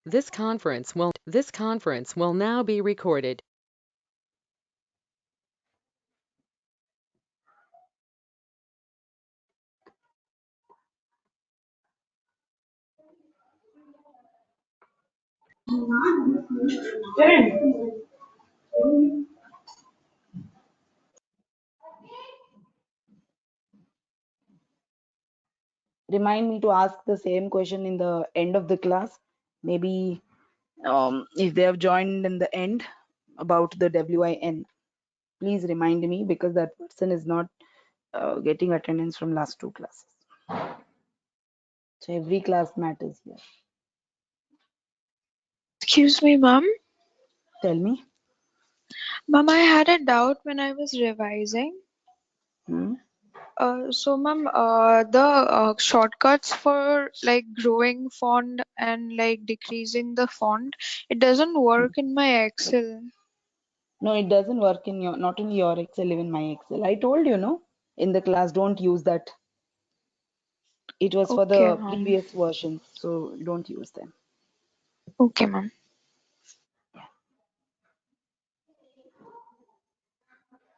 This conference will now be recorded. Remind me to ask the same question in the end of the class. Maybe if they have joined in the end about the WIN, please remind me, because that person is not getting attendance from last 2 classes. So every class matters here. Excuse me, ma'am. Tell me. Ma'am, I had a doubt when I was revising. Hmm? So, ma'am, the shortcuts for like growing font and like decreasing the font, it doesn't work in my Excel. No, it doesn't work in your, not in your Excel, even my Excel. I told you, no, in the class, don't use that. It was for Okay, the ma'am. previous versions, so don't use them. Okay, ma'am.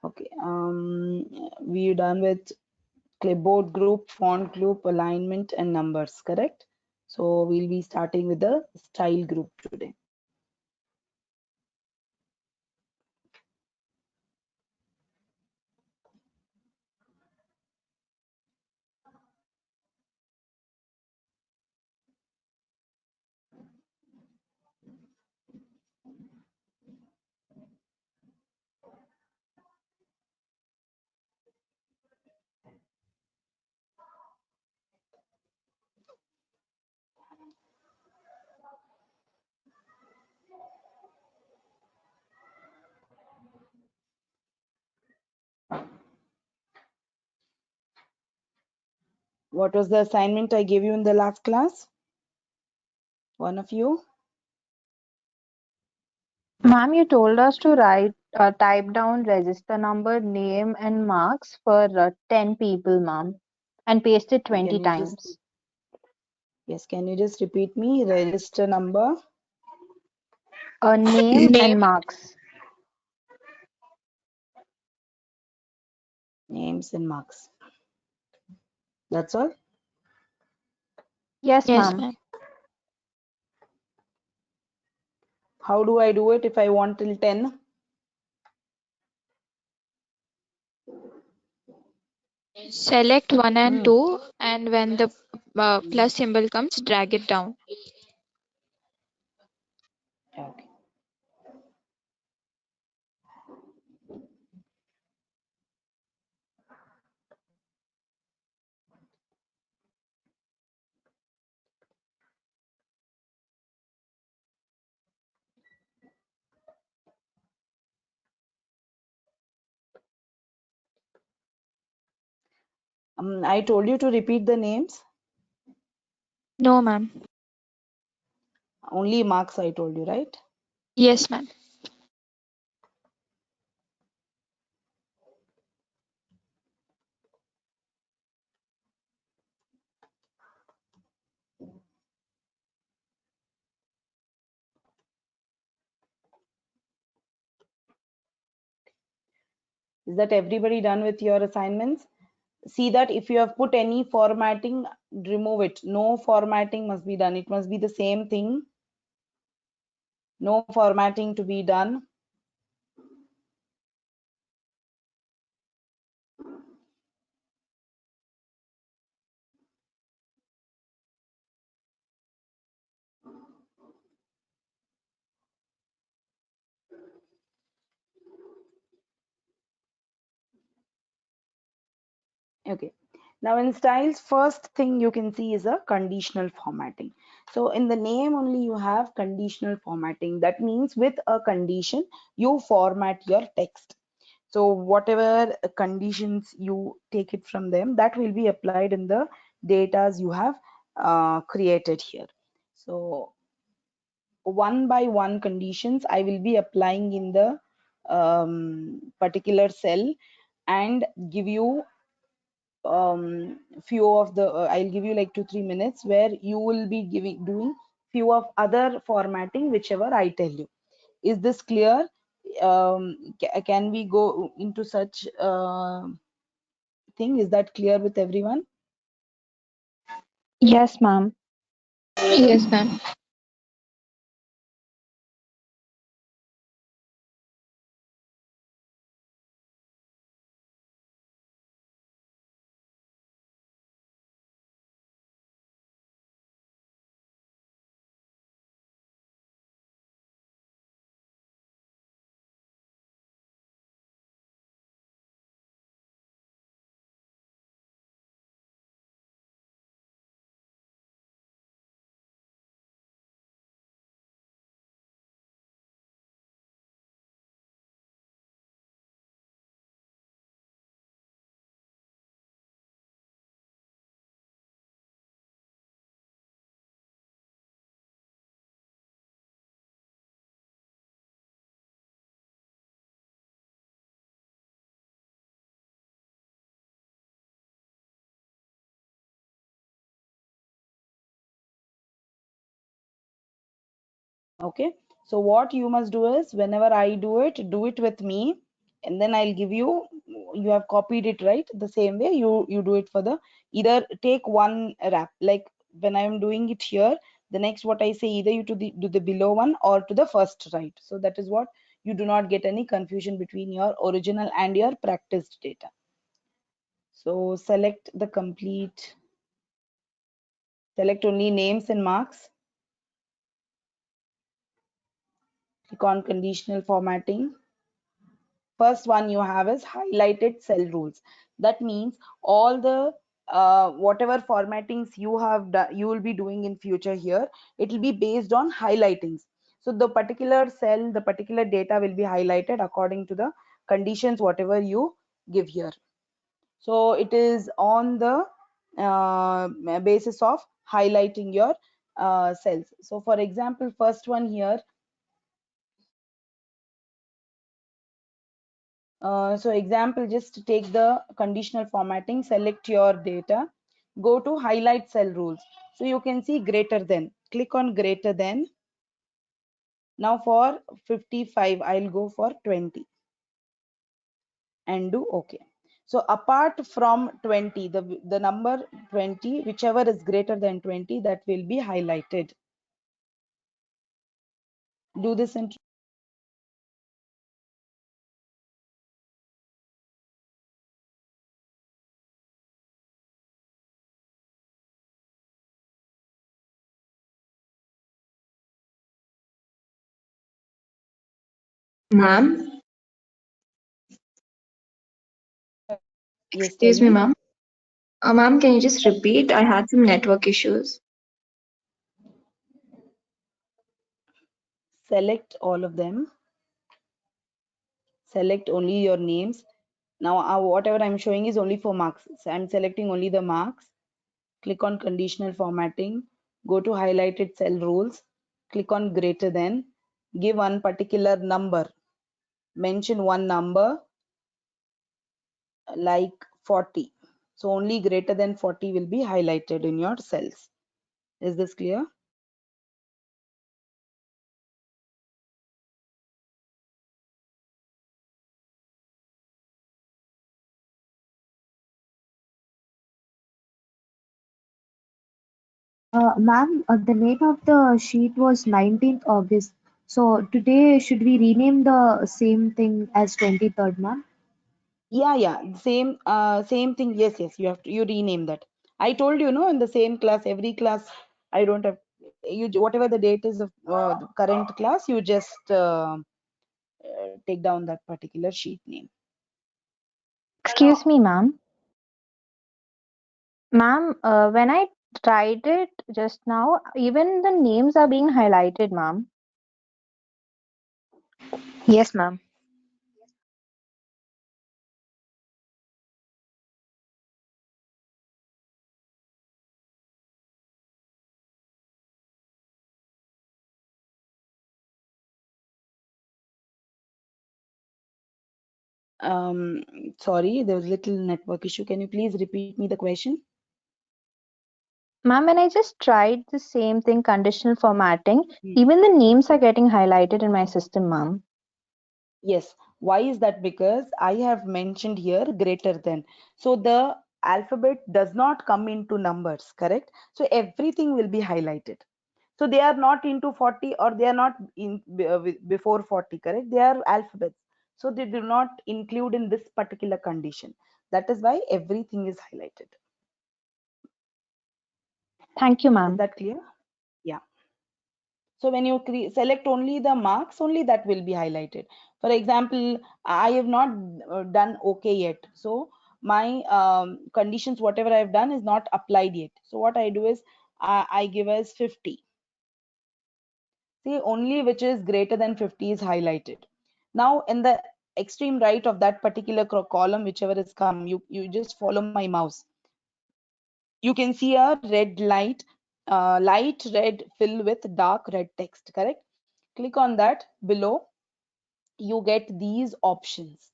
Okay. We're done with clipboard group, font group, alignment, and numbers, correct? So we'll be starting with the style group today. What was the assignment I gave you in the last class? One of you? Ma'am, you told us to type down register number, name, and marks for 10 people, ma'am, and paste it Can 20 you just, times. yes, can you just repeat me? Register number, Name Name. and marks. names, and marks. That's all? Yes, Yes, ma'am. ma'am. How do I do it if I want till 10? Select 1 and Hmm. 2, and when the plus symbol comes, drag it down. Okay. I told you to repeat the names. No, ma'am. Only marks I told you, right? Yes, ma'am. Is that everybody done with your assignments? See that if you have put any formatting, remove it. No formatting must be done. It must be the same thing. No formatting to be done. Okay. Now in styles, first thing you can see is a conditional formatting. So in the name only you have conditional formatting. That means with a condition, you format your text. So whatever conditions you take it from them, that will be applied in the datas you have created here. So one by one conditions I will be applying in the particular cell, and give you few of the I'll give you like 2-3 minutes where you will be doing few of other formatting whichever I tell you. Is this clear? Can we go into such thing? Is that clear with everyone? Yes, ma'am. Yes, ma'am. Okay, so what you must do is whenever I do it with me, and then I'll give you, you have copied it, right? The same way you do it for the, either take one wrap, like when I'm doing it here, the next what I say, either you to do the below one or to the first, right? So that is what, you do not get any confusion between your original and your practiced data. So select the complete, select only names and marks, click on conditional formatting. First one you have is highlighted cell rules. That means all the whatever formattings you have done, you will be doing in future here, it will be based on highlightings. So the particular cell, the particular data will be highlighted according to the conditions whatever you give here. So it is on the basis of highlighting your cells. So for example, first one here, so example, just take the conditional formatting, select your data, go to highlight cell rules. So you can see greater than, click on greater than. Now for 55, I'll go for 20 and do OK. So apart from 20, the number 20, whichever is greater than 20, that will be highlighted. Do this in. Ma'am, Yes, tell excuse me, me. ma'am. Ma'am, can you just repeat? I had some network issues. Select all of them. Select only your names. Now whatever I'm showing is only for marks. So I'm selecting only the marks. Click on conditional formatting. Go to highlighted cell rules. Click on greater than. Give one particular number. Mention one number like 40. So only greater than 40 will be highlighted in your cells. Is this clear? Ma'am, the name of the sheet was 19th August. So today, should we rename the same thing as 23rd, ma'am? Yeah, same thing. Yes, you have to, you rename that. I told you, no, in the same class, every class, I don't have, you whatever the date is of the current class, you just take down that particular sheet name. Excuse me, ma'am. Ma'am, when I tried it just now, even the names are being highlighted, ma'am. Yes, ma'am. Sorry, there was little network issue. Can you please repeat me the question? Ma'am, when I just tried the same thing, conditional formatting, Hmm. even the names are getting highlighted in my system, ma'am. Yes. Why is that? Because I have mentioned here greater than. So the alphabet does not come into numbers, correct? So everything will be highlighted. So they are not into 40 or they are not in before 40, correct? They are alphabets. So they do not include in this particular condition. That is why everything is highlighted. Thank you, Is ma'am. that clear? Yeah. So when you select only the marks, only that will be highlighted. For example, I have not done OK yet. So my conditions, whatever I have done is not applied yet. So what I do is I give as 50. See, only which is greater than 50 is highlighted. Now in the extreme right of that particular column, whichever is come, you just follow my mouse. You can see a red light, light red fill with dark red text, correct? Click on that. Below you get these options.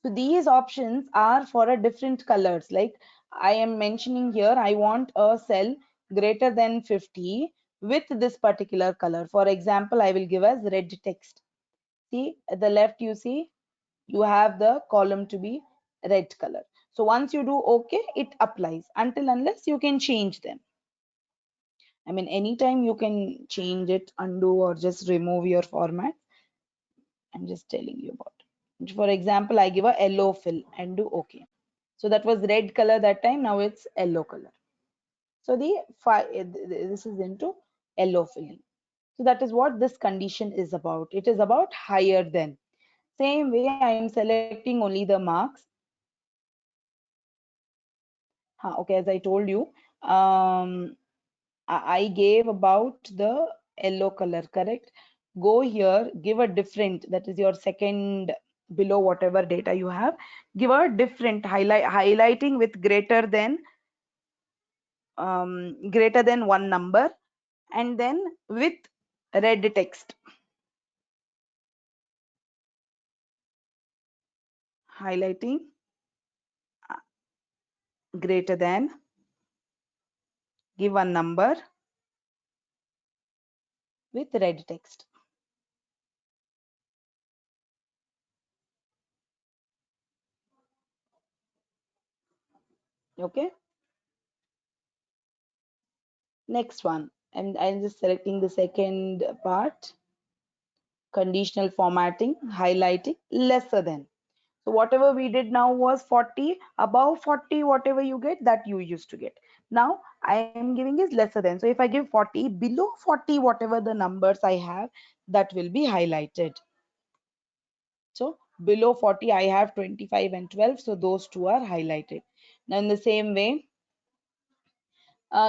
So these options are for a different colors. Like I am mentioning here, I want a cell greater than 50 with this particular color. For example, I will give as red text. See at the left, you see you have the column to be red color. So once you do OK, it applies. Until unless you can change them. I mean, anytime you can change it, undo, or just remove your format. I'm just telling you about. For example, I give a yellow fill and do OK. So that was red color that time. Now it's yellow color. So this is into yellow filling. So that is what this condition is about. It is about higher than. Same way, I am selecting only the marks. Okay, as I told you, I gave about the yellow color, correct? Go here, give a different, that is your second below whatever data you have, give a different highlighting with greater than one number, and then with red text. Highlighting greater than, give one number with red text. Okay. Next one, and I'm just selecting the second part, conditional formatting, highlighting lesser than. So whatever we did now was 40, above 40, whatever you get, that you used to get. Now I am giving is lesser than. So if I give 40, below 40, whatever the numbers I have, that will be highlighted. So below 40, I have 25 and 12. So those two are highlighted. Now in the same way,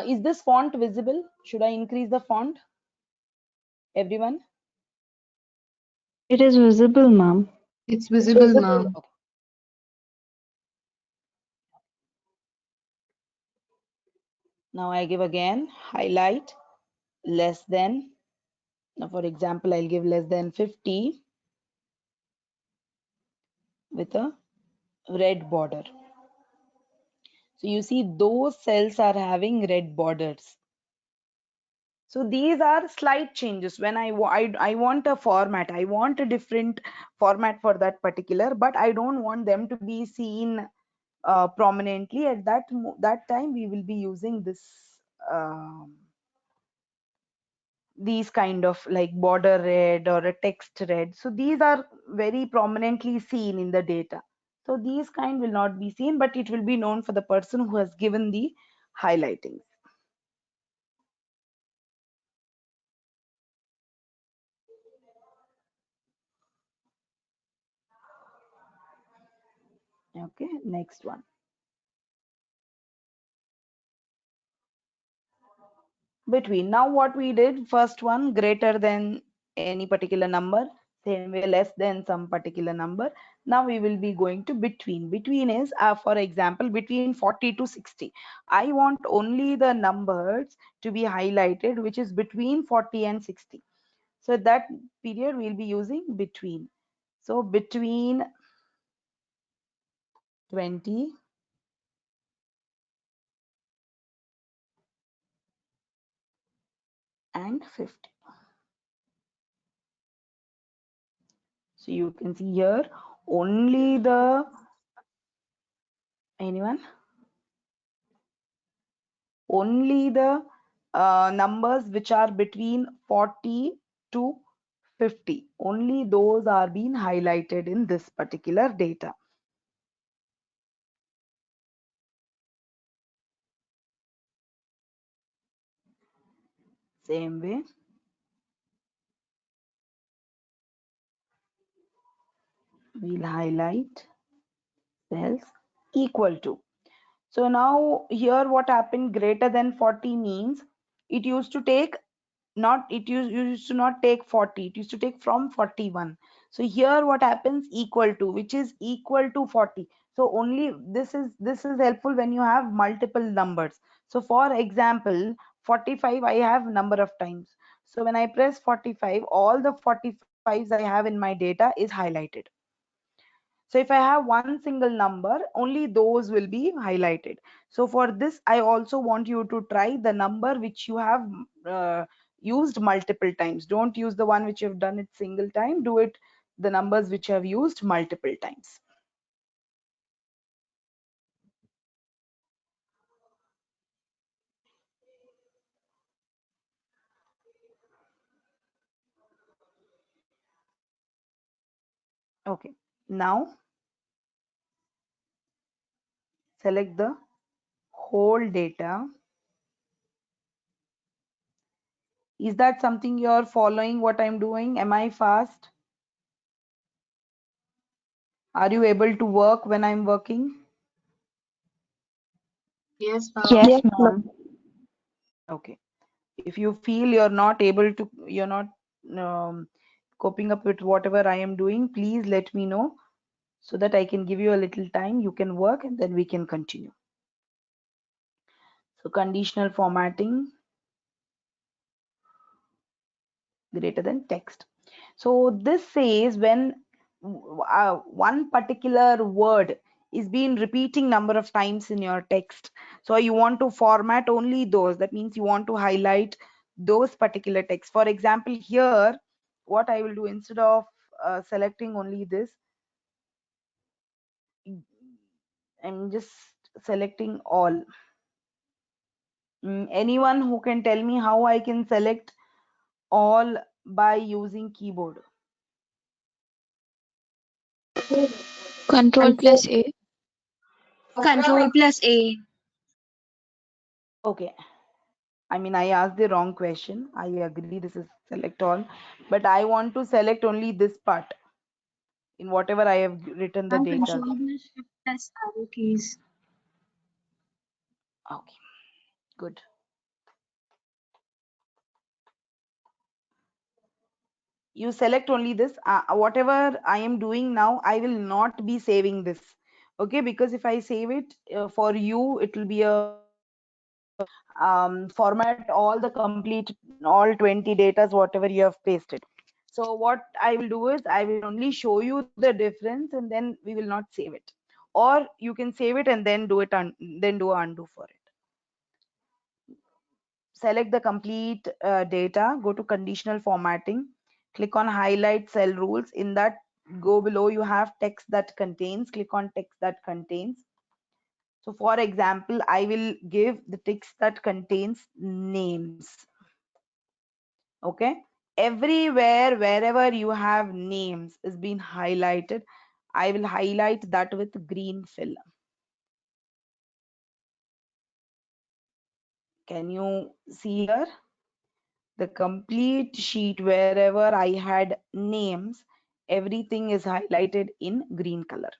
is this font visible? Should I increase the font? Everyone? It is visible, ma'am. It's It's visible, visible. ma'am. Okay. Now I give again highlight less than. Now for example, I'll give less than 50 with a red border. So you see those cells are having red borders. So these are slight changes. When I want a format, I want a different format for that particular, but I don't want them to be seen prominently. At that time, we will be using this these kind of like border red or a text red. So these are very prominently seen in the data. So these kind will not be seen, but it will be known for the person who has given the highlighting. Okay, next one. Between. Now what we did, first one greater than any particular number, same way less than some particular number. Now we will be going to between. Between is for example between 40 to 60. I want only the numbers to be highlighted which is between 40 and 60. So that period we'll be using between. So between 20 and 50. So you can see here only the, anyone? Only the numbers which are between 40 to 50, only those are being highlighted in this particular data. Same way, we'll highlight cells equal to. So now here what happened, greater than 40 means it used to take, not it used to not take 40, it used to take from 41. So here what happens, equal to, which is equal to 40. So only this is helpful when you have multiple numbers. So for example 45 I have number of times, so when I press 45, all the 45s I have in my data is highlighted. So if I have one single number, only those will be highlighted. So for this, I also want you to try the number which you have used multiple times. Don't use the one which you have done it single time. Do it the numbers which you have used multiple times. Okay. Now select the whole data. Is that something you're following what I'm doing? Am I fast? Are you able to work when I'm working? Yes, ma'am. Yes, Yes, ma'am. Okay. If you feel you're not able to, you're not um, coping up with whatever I am doing, please let me know so that I can give you a little time. You can work and then we can continue. So conditional formatting greater than text. So this says when one particular word is being repeating number of times in your text. So you want to format only those. That means you want to highlight those particular text. For example, here, what I will do, instead of selecting only this, I'm just selecting all. Anyone who can tell me how I can select all by using keyboard? Control Control, plus A. Control plus A. Okay. I mean, I asked the wrong question. I agree this is select all, but I want to select only this part in whatever I have written the And data. Control plus Shift plus arrow keys. Okay, good. You select only this. Whatever I am doing now, I will not be saving this. Okay, because if I save it for you, it will be a format all the complete, all 20 datas, whatever you have pasted. So what I will do is I will only show you the difference and then we will not save it. Or you can save it and then do it, then do a undo for it. Select the complete data, go to conditional formatting, click on highlight cell rules. In that, go below, you have text that contains, click on text that contains. So for example, I will give the text that contains names. Okay, everywhere wherever you have names is being highlighted, I will highlight that with green fill. Can you see here the complete sheet? Wherever I had names, everything is highlighted in green color.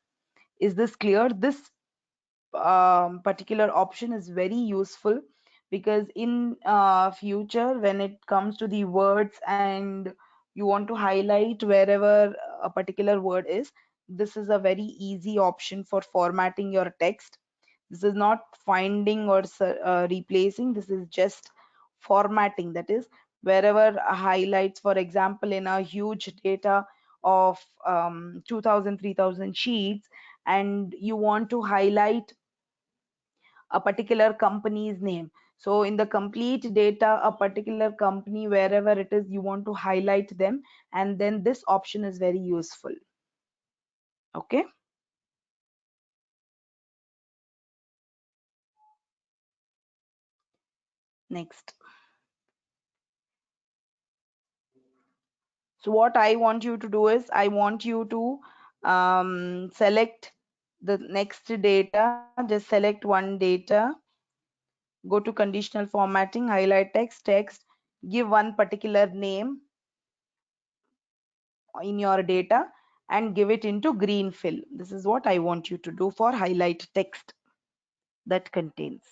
Is this clear? This particular option is very useful because in future when it comes to the words and you want to highlight wherever a particular word is, this is a very easy option for formatting your text. This is not finding or replacing, this is just formatting. That is, wherever highlights, for example, in a huge data of 2000 3000 sheets, and you want to highlight a particular company's name. So in the complete data, a particular company, wherever it is, you want to highlight them, and then this option is very useful. Okay. Next. So what I want you to do is, I want you to select the next data. Just select one data, go to conditional formatting, highlight text, give one particular name in your data and give it into green fill. This is what I want you to do for highlight text that contains.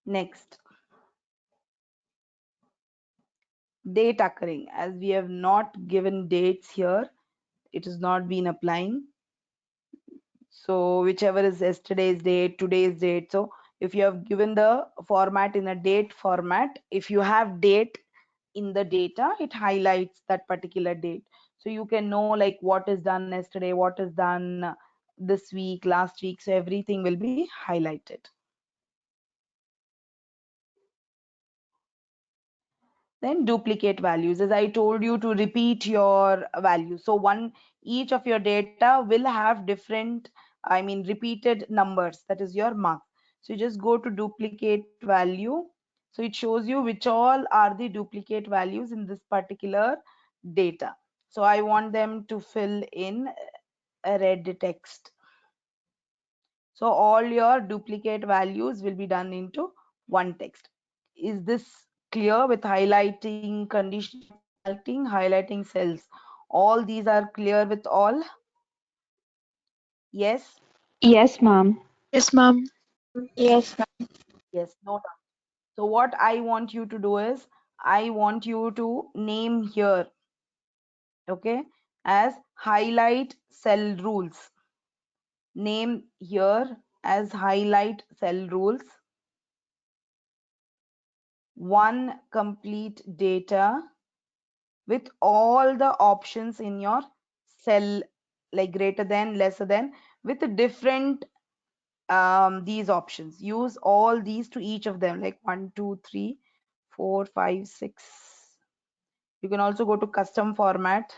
Next, date occurring. As we have not given dates here, it has not been applying. So whichever is yesterday's date, today's date. So if you have given the format in a date format, if you have date in the data, it highlights that particular date. So you can know like what is done yesterday, what is done this week, last week. So everything will be highlighted. Then duplicate values, as I told you, to repeat your values. So each of your data will have different, I mean repeated numbers, that is your mark. So you just go to duplicate value. So it shows you which all are the duplicate values in this particular data. So I want them to fill in a red text. So all your duplicate values will be done into one text. Is this clear with highlighting, conditional formatting, highlighting cells? All these are clear with all? Yes? Yes, ma'am. Yes, ma'am. Yes, Yes, no doubt. So what I want you to do is, I want you to name here, okay, as highlight cell rules. Name here as highlight cell rules. One complete data with all the options in your cell, like greater than, lesser than, with different these options. Use all these to each of them, like 1 2 3 4 5 6. You can also go to custom format,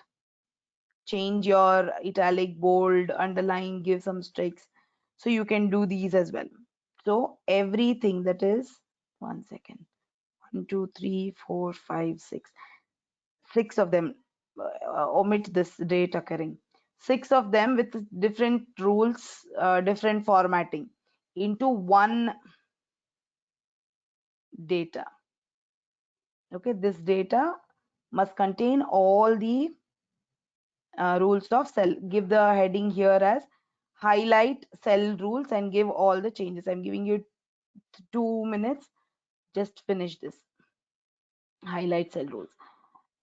change your italic, bold, underline, give some streaks. So you can do these as well. So everything, that is, 1 second, 1 2 3 4 5 6, 6 of them, omit this date occurring, 6 of them with different rules, different formatting, into one data. Okay, this data must contain all the rules of cell. Give the heading here as highlight cell rules and give all the changes. I'm giving you 2 minutes, just finish this highlight cell rules.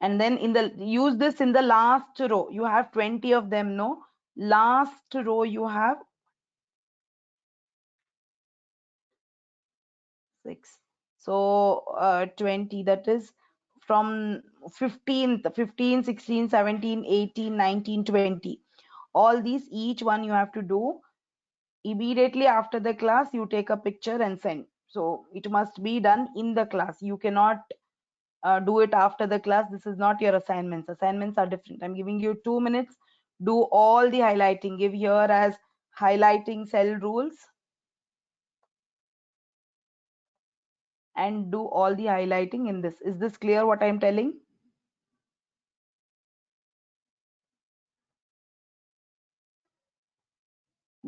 And then use this in the last row. You have 20 of them, no? Last row you have 6. So 20, that is from 15th, 15, 16, 17, 18, 19, 20. All these, each one you have to do immediately after the class. You take a picture and send. So it must be done in the class. You cannot do it after the class. This is not your assignments. Assignments are different. I'm giving you 2 minutes. Do all the highlighting. Give here as highlighting cell rules and do all the highlighting in this. Is this clear what I'm telling?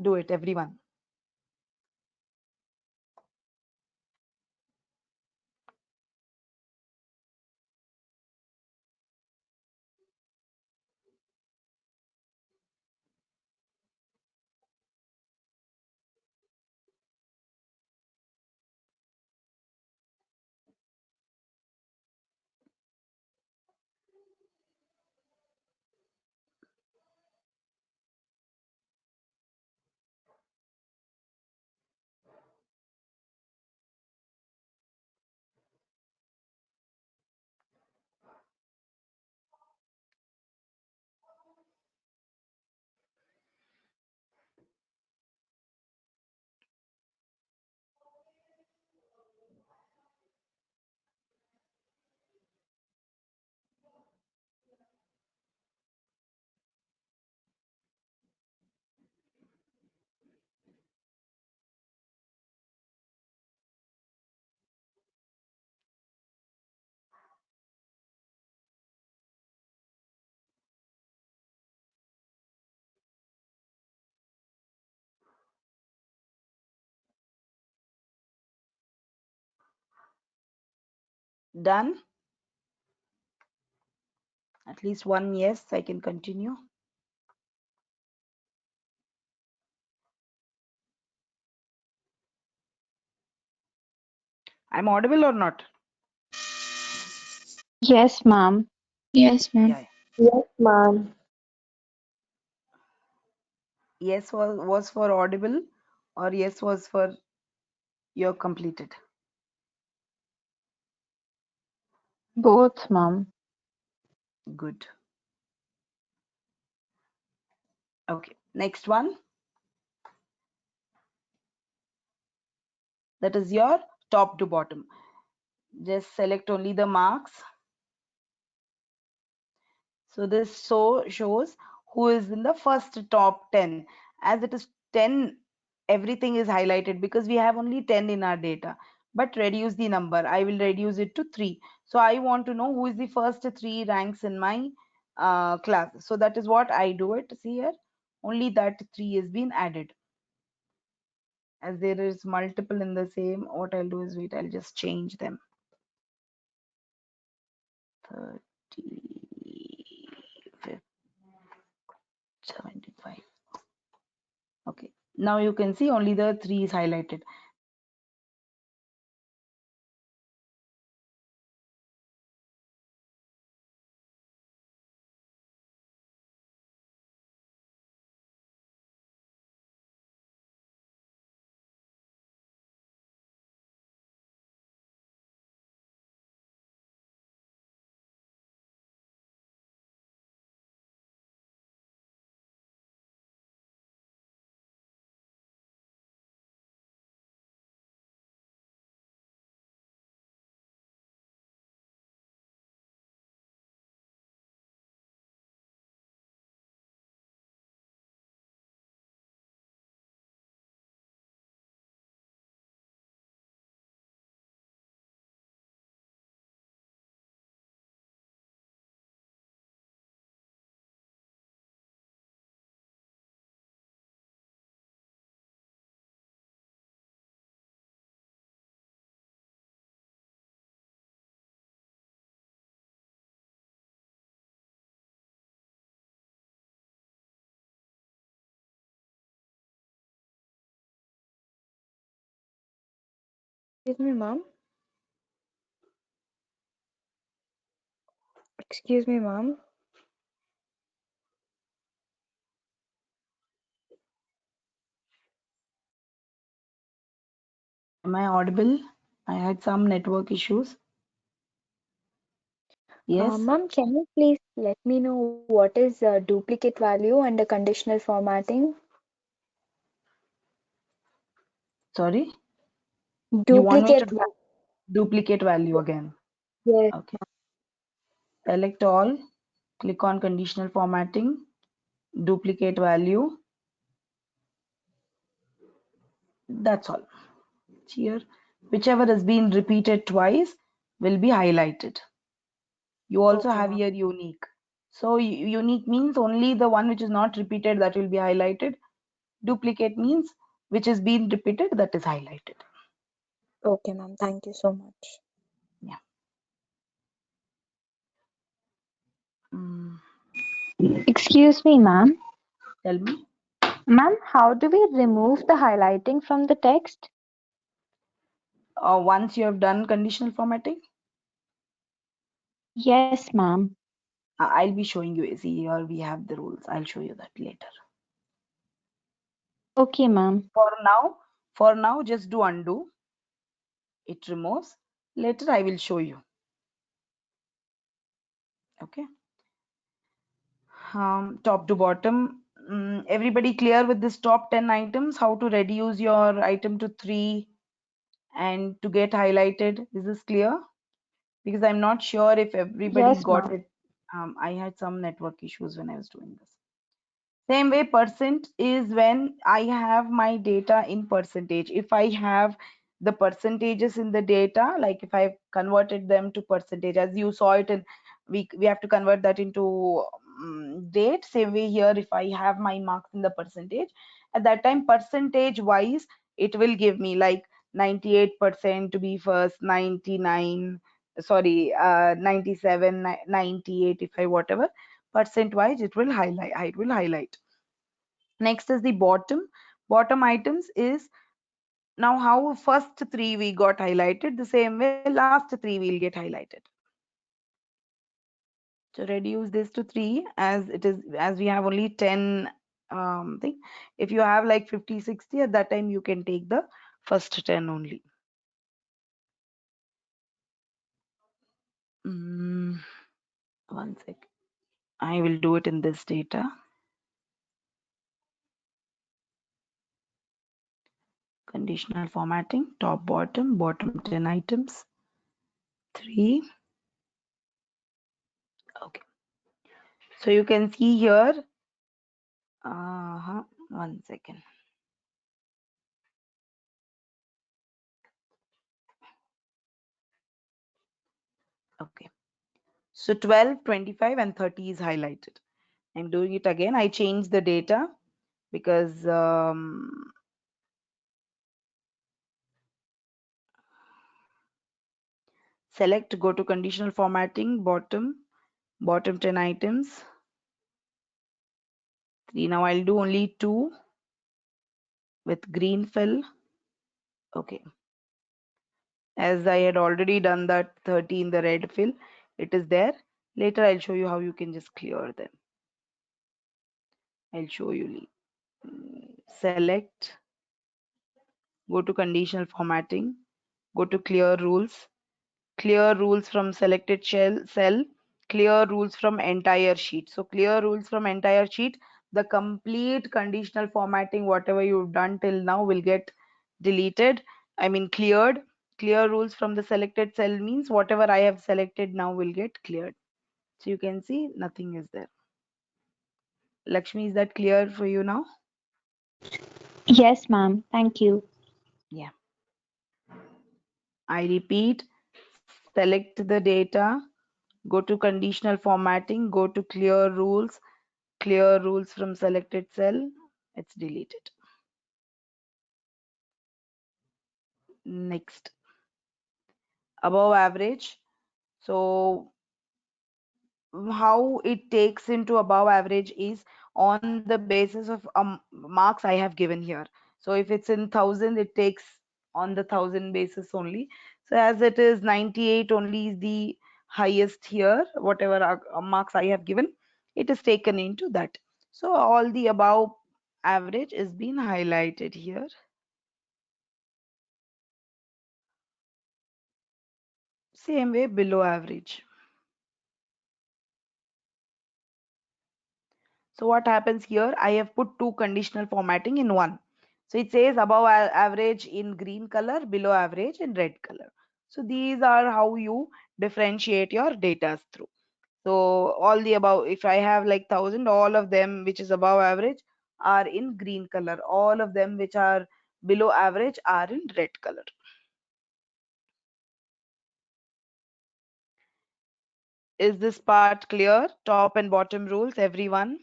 Do it, everyone. Done? At least one yes, I can continue. I'm audible or not? Yes, ma'am. Yes, ma'am. Yeah. Yes, ma'am. Yes was for audible, or yes was for you're completed? Both, ma'am. Good. Okay. Next one. That is your top to bottom. Just select only the marks. So this shows who is in the first top 10. As it is 10, everything is highlighted because we have only 10 in our data. But reduce the number. I will reduce it to 3. So I want to know who is the first 3 ranks in my class. So that is what I do it. See here, only that 3 is been added. As there is multiple in the same, what I'll do is wait, I'll just change them. 30, 75. Okay, now you can see only the 3 is highlighted. Excuse me, ma'am. Excuse me, ma'am. Am I audible? I had some network issues. Yes. Ma'am, can you please let me know what is duplicate value and the conditional formatting? Sorry, you want me to Duplicate value. duplicate value again? Yes. Okay. Select all, click on conditional formatting, duplicate value. That's all. Here, whichever has been repeated twice will be highlighted. You also Okay, have ma'am. here unique. So unique means only the one which is not repeated that will be highlighted. Duplicate means which is being repeated that is highlighted. Okay, ma'am. Thank you so much. Yeah. Mm, Excuse me, ma'am. tell me. Ma'am, how do we remove the highlighting from the text? Once you have done conditional formatting, Yes, ma'am. I'll be showing you. See, here we have the rules. I'll show you that later. Okay, ma'am. For now, just do undo. It removes. Later, I will show you. Okay. Top to bottom. Everybody clear with this top 10 items? How to reduce your item to 3 and to get highlighted? Is this clear? Because I'm not sure if everybody Yes, got ma'am. it. I had some network issues when I was doing this. Same way, percent is when I have my data in percentage. If I have the percentages in the data, like if I've converted them to percentage, as you saw it in, we have to convert that into date. Same way here, if I have my marks in the percentage, at that time percentage wise, it will give me like 98% to be first, 99, sorry, 97, 90, 85, whatever percent wise it will highlight. Next is the bottom items is now how first three we got highlighted, the same way last three will get highlighted. So reduce this to 3 as it is, as we have only 10 thing. If you have like 50, 60 at that time, you can take the first 10 only. One sec. I will do it in this data. Conditional formatting, top, bottom 10 items, 3. Okay. So you can see here, one second. Okay. So 12, 25 and 30 is highlighted. I'm doing it again. I changed the data because select, go to conditional formatting, bottom 10 items, 3. Now I'll do only 2 with green fill. Okay. As I had already done that 30 in the red fill, it is there. Later I'll show you how you can just clear them. I'll show you. Select, go to conditional formatting, go to clear rules from selected cell, clear rules from entire sheet. So clear rules from entire sheet, the complete conditional formatting, whatever you've done till now will get deleted. I mean cleared. Clear rules from the selected cell means whatever I have selected now will get cleared. So you can see nothing is there. Lakshmi, is that clear for you now? Yes, ma'am. Thank you. Yeah. I repeat, select the data, go to conditional formatting, go to clear rules from selected cell, it's deleted. Next, above average. So how it takes into above average is on the basis of marks I have given here. So if it's in 1000, it takes on the 1000 basis only. So as it is 98 only is the highest here, whatever marks I have given, it is taken into that. So all the above average is being highlighted here. Same way below average. So what happens here? I have put two conditional formatting in one. So it says above average in green color, below average in red color. So these are how you differentiate your data through. So all the above, if I have like 1000, all of them which is above average are in green color. All of them which are below average are in red color. Is this part clear? Top and bottom rules, everyone?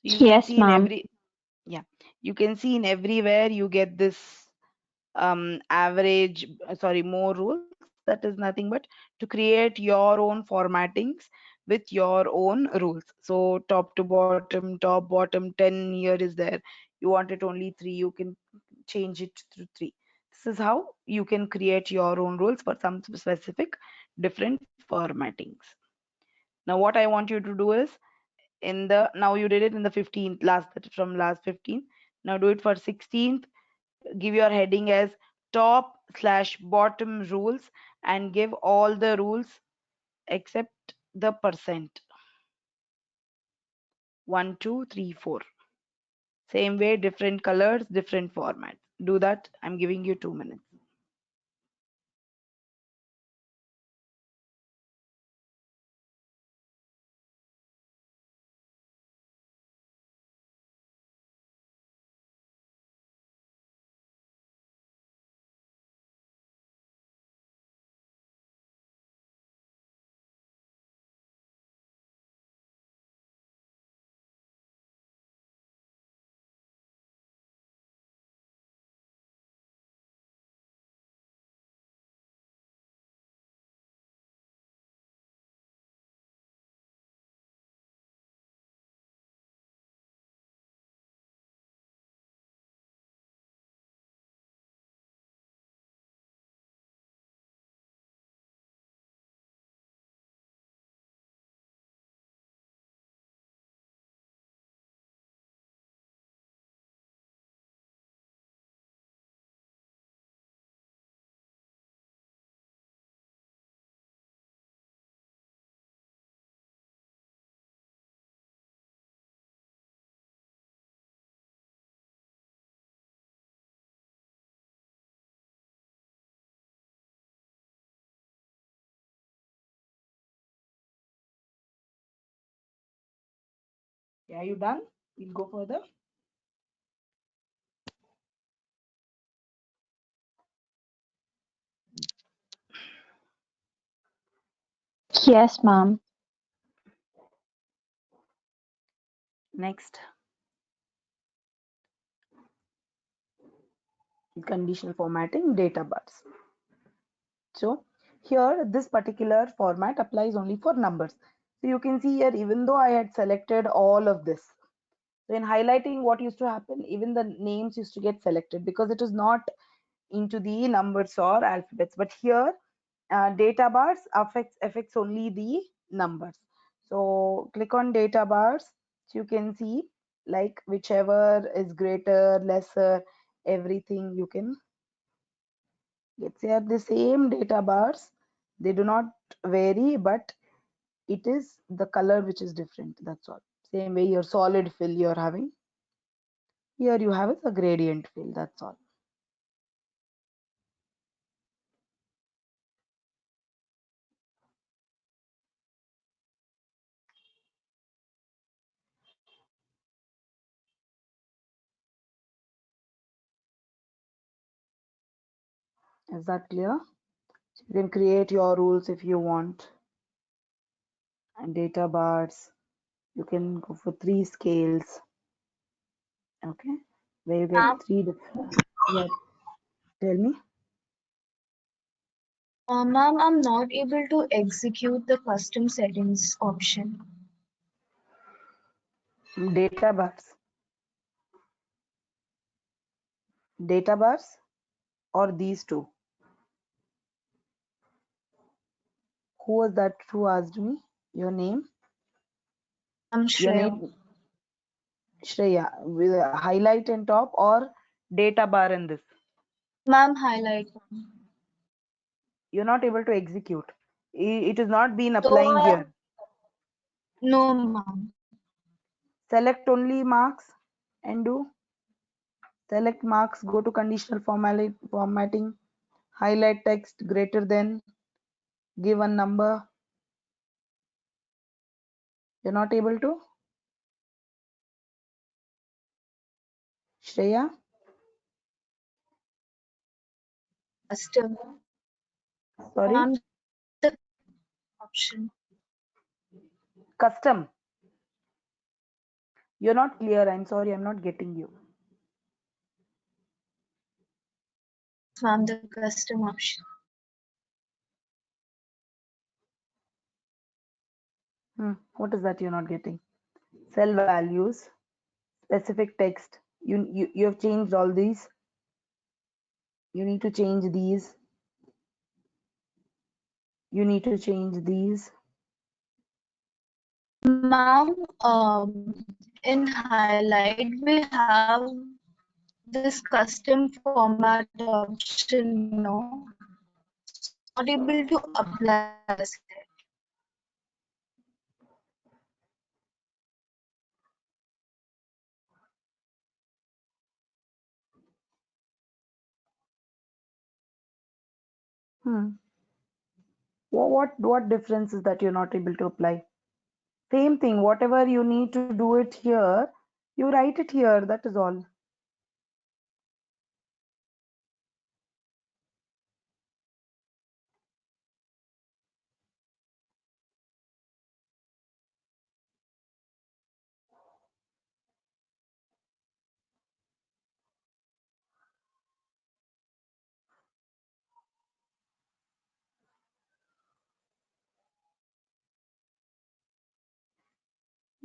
You can Yes, see in ma'am. you can see in everywhere you get this average, more rules. That is nothing but to create your own formattings with your own rules. So top to bottom 10 here is there. You want it only 3, you can change it to 3. This is how you can create your own rules for some specific different formattings. Now what I want you to do is, in the, now you did it in the 15th, from last 15. Now do it for 16th. Give your heading as top/bottom rules and give all the rules except the percent. 1, 2, 3, 4. Same way, different colors, different formats. Do that. I'm giving you 2 minutes. Are you done? We'll go further. Yes, ma'am. Next, conditional formatting, data bars. So here, this particular format applies only for numbers. So you can see here, even though I had selected all of this, so in highlighting, what used to happen, even the names used to get selected because it is not into the numbers or alphabets. But here, data bars affects only the numbers. So click on data bars. So you can see like whichever is greater, lesser, everything you can get. They are the same data bars. They do not vary, but it is the color which is different. That's all. Same way your solid fill you're having. Here you have a gradient fill. That's all. Is that clear? You can create your rules if you want. And data bars, you can go for 3 scales. Okay, where you get Ma'am, 3 different. Yeah, tell me. ma'am, I'm not able to execute the custom settings option. Data bars, or these two. Who was that who asked me? Your name? I'm Your Shreya. name, Shreya, with a highlight in top or data bar in this. Ma'am, highlight. You're not able to execute. It is not been So, applying here. no, ma'am. Select only marks and do. Select marks, go to conditional formatting, highlight text greater than, give a number. You're not able to? Shreya? Custom. Sorry? Ma'am, the option. Custom. You're not clear. I'm sorry, I'm not getting you. Ma'am, the custom option. What is that you're not getting? Cell values, specific text. You have changed all these. You need to change these. You need to change these. Ma'am, in highlight we have this custom format option, no? Not able to apply this. Hmm. What difference is that you're not able to apply? Same thing. Whatever you need to do it here, you write it here. That is all.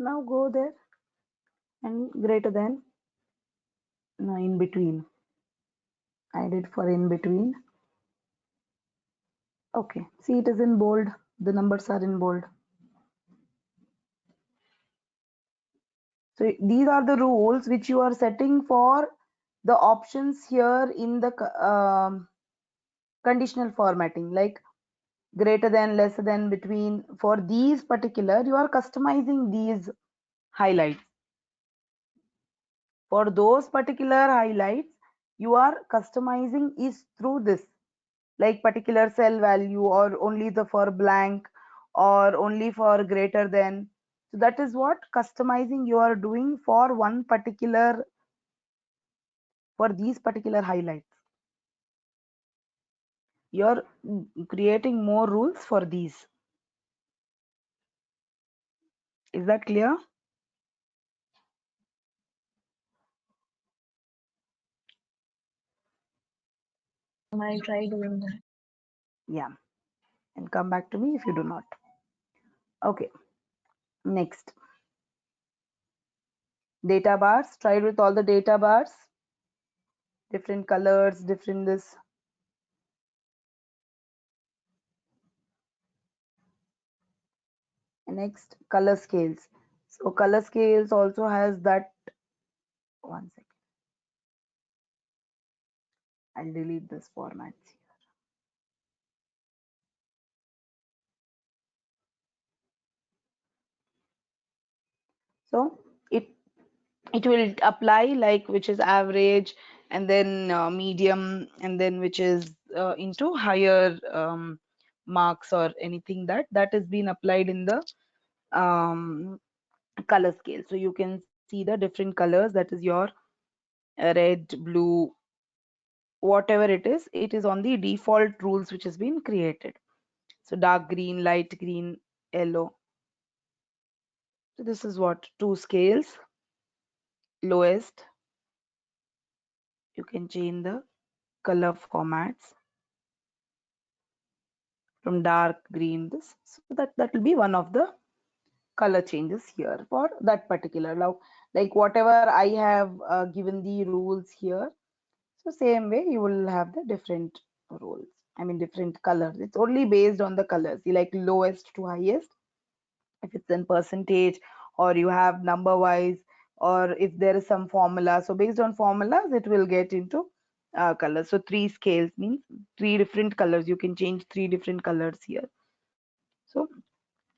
Now go there and greater than. No, in between. I did for in between. Okay. See, it is in bold. The numbers are in bold. So these are the rules which you are setting for the options here in the conditional formatting, like greater than, lesser than, between. For these particular, you are customizing these highlights. For those particular highlights, you are customizing is through this, like particular cell value, or only the for blank, or only for greater than. So that is what customizing you are doing for one particular, for these particular highlights. You're creating more rules for these. Is that clear? I try doing that. Yeah, and come back to me if you do not. Okay, next. Data bars, tried with all the data bars, different colors, different this. Next, color scales. So color scales also has that, one second, I'll delete this format. So it will apply like which is average, and then medium, and then which is into higher marks or anything that is being applied in the color scale. So you can see the different colors, that is your red, blue, whatever it is on the default rules which has been created. So dark green, light green, yellow. So this is what two scales. Lowest, you can change the color formats from dark green this, so that will be one of the color changes here for that particular. Now like whatever I have given the rules here, so same way you will have the different rules, I mean different colors. It's only based on the colors. You like lowest to highest, if it's in percentage, or you have number wise, or if there is some formula. So based on formulas it will get into colors. So three scales means three different colors. You can change three different colors here. So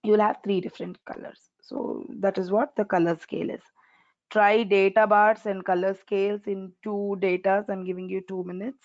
you will have three different colors. So that is what the color scale is. Try data bars and color scales in two datas. I'm giving you 2 minutes.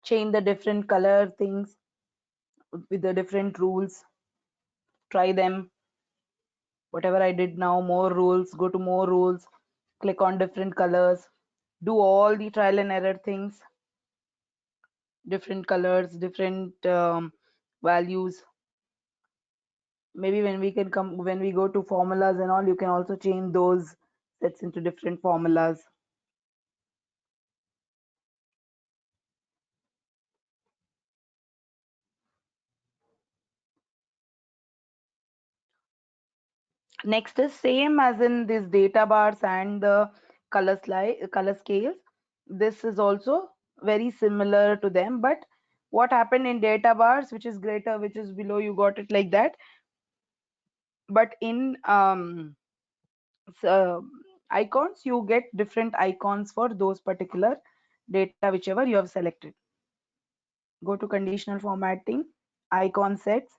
Change the different color things with the different rules. Try them. Whatever I did now, more rules, go to more rules, click on different colors, do all the trial and error things, different colors, different values. Maybe when we can come, when we go to formulas and all, you can also change those sets into different formulas. Next is same as in this data bars and the color slide, color scales. This is also very similar to them, but what happened in data bars, which is greater, which is below, you got it like that. But in so icons, you get different icons for those particular data, whichever you have selected. Go to conditional formatting, icon sets.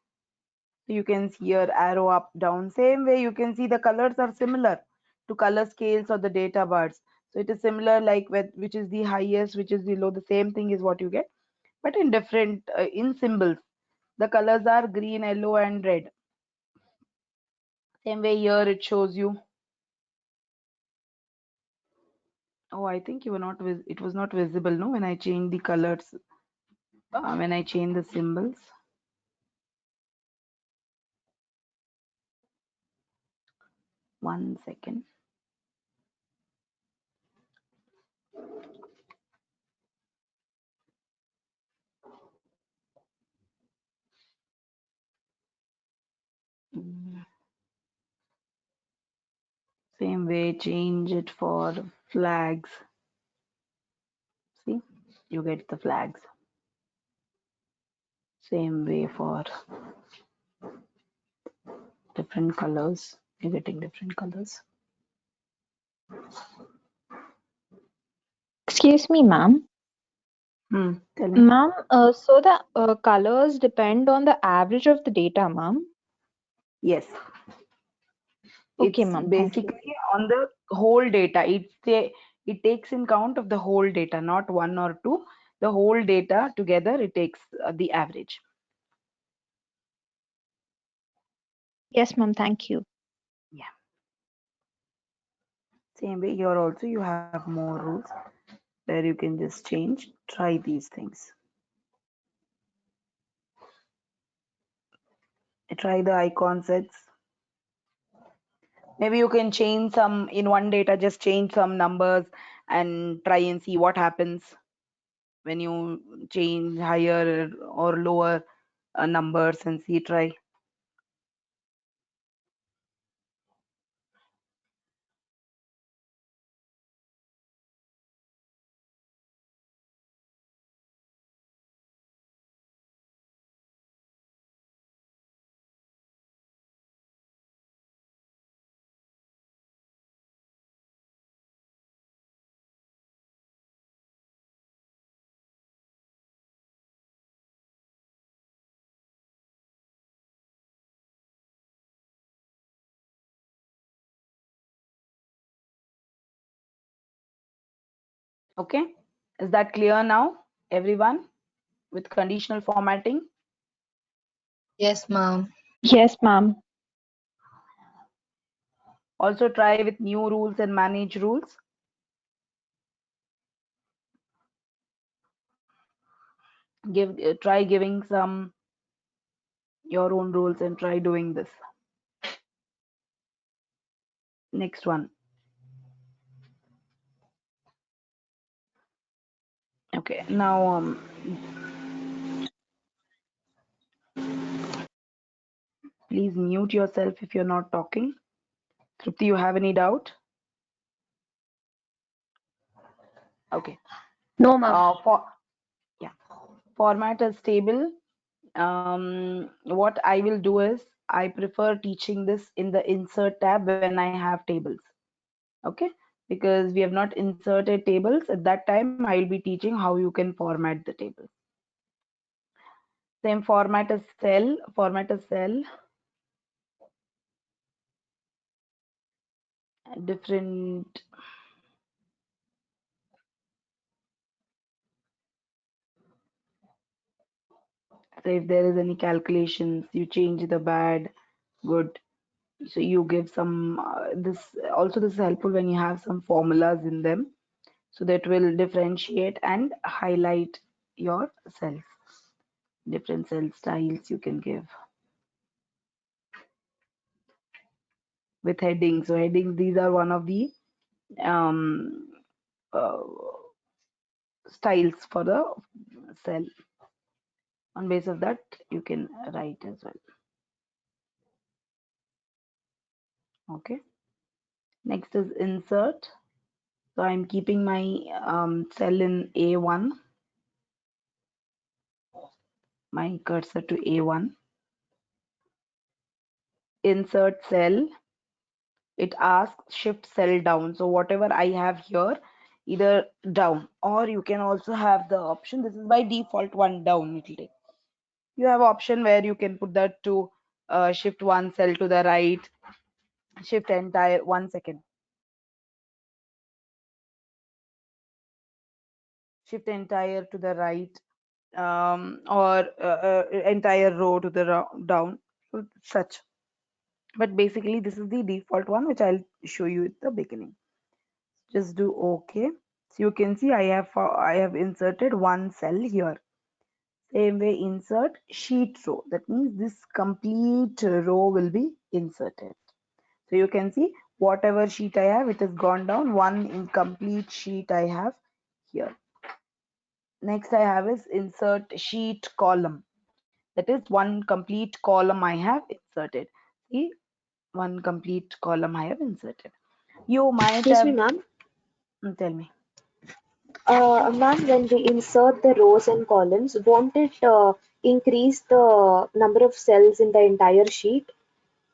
So you can see here arrow up, down. Same way you can see the colors are similar to color scales or the data bars. So it is similar like with which is the highest, which is below, the same thing is what you get. but in different in symbols. The colors are green, yellow, and red. Same way here it shows you. Oh, I think you were not it was not visible, no, when I changed the colors, when I changed the symbols. One second. Mm, Same way, change it for flags. See, you get the flags. Same way for different colors. You're getting different colors. Excuse me, ma'am. Tell me. Ma'am, so the colors depend on the average of the data, ma'am. Yes, Okay, it's ma'am. Thank you. basically on the whole data. It takes in count of the whole data, not one or two. The whole data together, it takes the average. Yes, ma'am. Thank you. Yeah. Same way here also you have more rules where you can just change. Try these things. Try the icon sets. Maybe you can change some in one data, just change some numbers and try and see what happens when you change higher or lower numbers and see, try. Okay, is that clear now, everyone, with conditional formatting? Yes, ma'am. Yes, ma'am. Also try with new rules and manage rules. Try giving some your own rules and try doing this. Next one. Okay, now please mute yourself if you're not talking. Trupti, you have any doubt? Okay. No, ma'am. Format is table. What I will do is I prefer teaching this in the insert tab when I have tables. Okay, because we have not inserted tables at that time, I will be teaching how you can format the table. Same format as cell. Different. So if there is any calculations, you change the bad, good. So you give some. This is helpful when you have some formulas in them, so that will differentiate and highlight your cells. Different cell styles you can give with headings. So headings, these are one of the um, uh, styles for the cell. On base of that, you can write as well. Okay. Next is insert. So I'm keeping my cell in A1, my cursor to A1. Insert cell. It asks shift cell down. So whatever I have here, either down, or you can also have the option. This is by default one down. It will take. You have option where you can put that to shift one cell to the right, shift entire 1 second. Shift entire to the right, or entire row to the down, so such. But basically this is the default one which I'll show you at the beginning. Just do OK. So you can see I have inserted one cell here. Same way, insert sheet row. That means this complete row will be inserted. So you can see whatever sheet I have, it has gone down. One incomplete sheet I have here. Next I have is insert sheet column. That is one complete column I have inserted. See, one complete column I have inserted. You might Excuse me, have, ma'am. tell me. Ma'am, when we insert the rows and columns, won't it increase the number of cells in the entire sheet,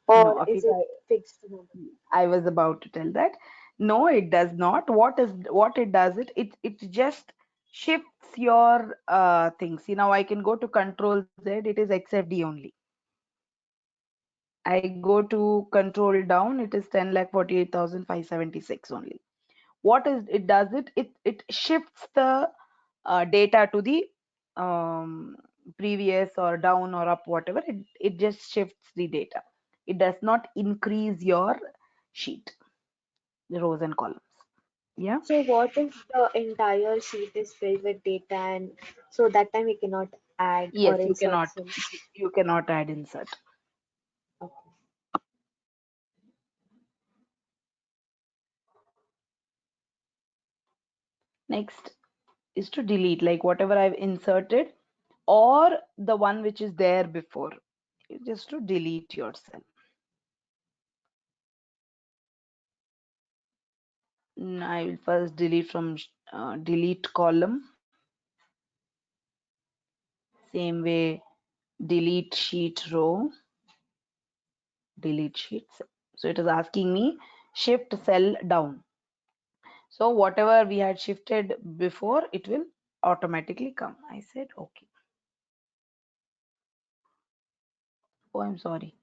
No, or is it Afika, fixed number? I was about to tell that. No, it does not. What it does it just shifts your things. See, now I can go to Control Z. It is XFD only. I go to Control down. It is 10,48,576 only. What is it does it shifts the data to the previous or down or up, whatever. It just shifts the data. It does not increase your sheet, the rows and columns. Yeah. So what if the entire sheet is filled with data, and so that time we cannot add or Yes, insert cells? you cannot add insert. Okay. Next is to delete, like whatever I've inserted or the one which is there before. Just to delete your cell. I will first delete from delete column. Same way, delete sheet row, delete sheet cell. So it is asking me shift cell down. So whatever we had shifted before, it will automatically come. I said okay. Oh, I'm sorry.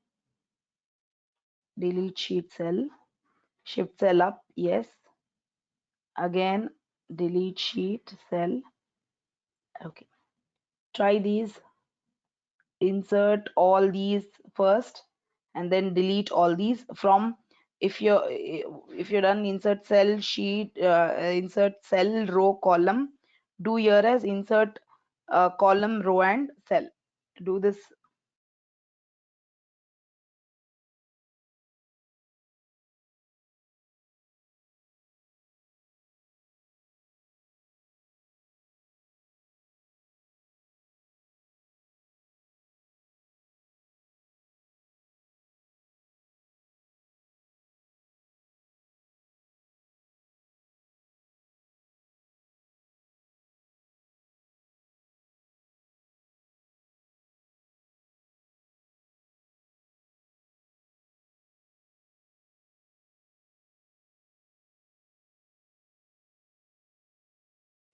Delete sheet cell, shift cell up, yes. Again, delete sheet cell. Okay. Try these. Insert all these first and then delete all these from, if you're done insert cell sheet, insert cell row column, do here as insert column row and cell. Do this.